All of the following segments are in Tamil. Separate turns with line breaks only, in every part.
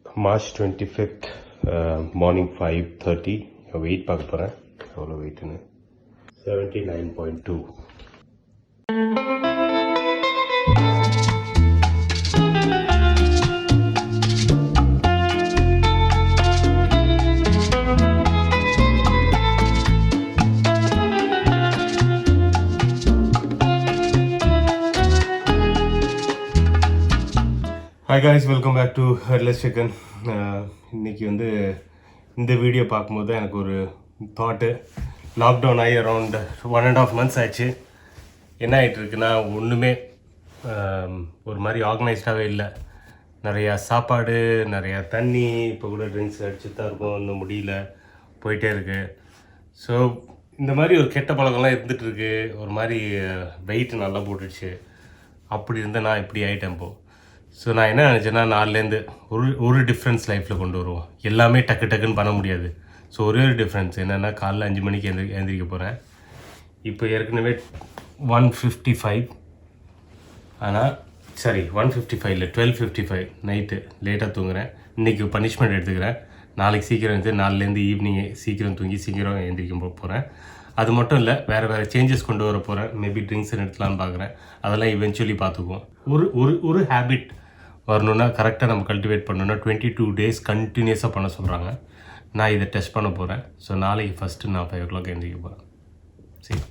March 25th morning 5:30. Weight பார்க்க போகிறேன். எவ்வளோ வெயிட்னு 79.2. Hi guys, welcome back to Headless chicken. இன்னைக்கு வந்து இந்த வீடியோ பார்க்கும்போது எனக்கு ஒரு தாட்டு. லாக்டவுன் ஆகி அரௌண்ட் 1.5 months ஆச்சு. என்ன ஆகிட்டு இருக்குன்னா ஒன்றுமே ஒரு மாதிரி ஆர்கனைஸ்டாகவே இல்லை. நிறையா சாப்பாடு, நிறையா தண்ணி, இப்போ கூட ட்ரிங்க்ஸ் அடிச்சுட்டு தான் இருக்கும், இன்னும் முடியல, போயிட்டே இருக்குது. ஸோ இந்த மாதிரி ஒரு கெட்ட பழக்கம்லாம் இருந்துகிட்ருக்கு. ஒரு மாதிரி வெயிட் நல்லா போட்டுடுச்சு. அப்படி இருந்தால் நான் இப்படி ஆகிட்டேன் இப்போது. ஸோ நான் என்ன நினச்சேன்னா, நாலுலேருந்து ஒரு டிஃப்ரென்ஸ் லைஃப்பில் கொண்டு வருவோம். எல்லாமே டக்குன்னு பண்ண முடியாது. ஸோ ஒரே ஒரு டிஃப்ரென்ஸ் என்னென்னா, காலைல 5 மணிக்கு எழுந்திரிக்க போகிறேன். இப்போ ஏற்கனவே 1:55. ஆனால் சரி 1:55 இல்லை 12:55 நைட்டு லேட்டாக தூங்குறேன். இன்றைக்கி பனிஷ்மெண்ட் எடுத்துக்கிறேன். நாளைக்கு சீக்கிரம் வந்து நாலுலேருந்து ஈவினிங் சீக்கிரம் தூங்கி சீக்கிரம் எழுந்திரிக்க போகிறேன். அது மட்டும் இல்லை, வேறு சேஞ்சஸ் கொண்டு வர போகிறேன். மேபி ட்ரிங்க்ஸ் எடுத்துலான்னு பார்க்குறேன். அதெல்லாம் இவென்ச்சுவலி பார்த்துக்குவோம். ஒரு ஹேபிட் வரணுன்னா கரெக்டாக நம்ம கல்டிவேட் பண்ணணுன்னா 22 days கண்டினியூஸாக பண்ண சொல்கிறாங்க. நான் இதை டெஸ்ட் பண்ண போகிறேன். ஸோ நாளைக்கு ஃபஸ்ட்டு நான் 5 o'clock எழுந்திரிக்க போகிறேன். சரி,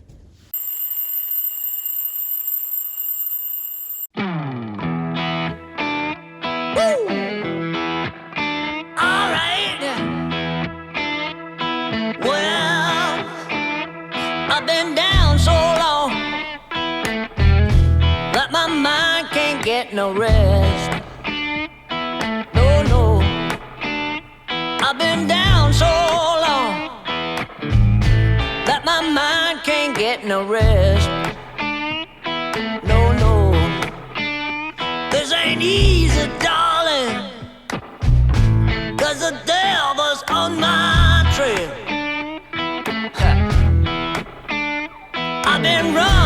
no rest. No, I've been down so long that my mind can't get no rest. No, this ain't easy, darling, 'cause the devil's on my trail. I've been running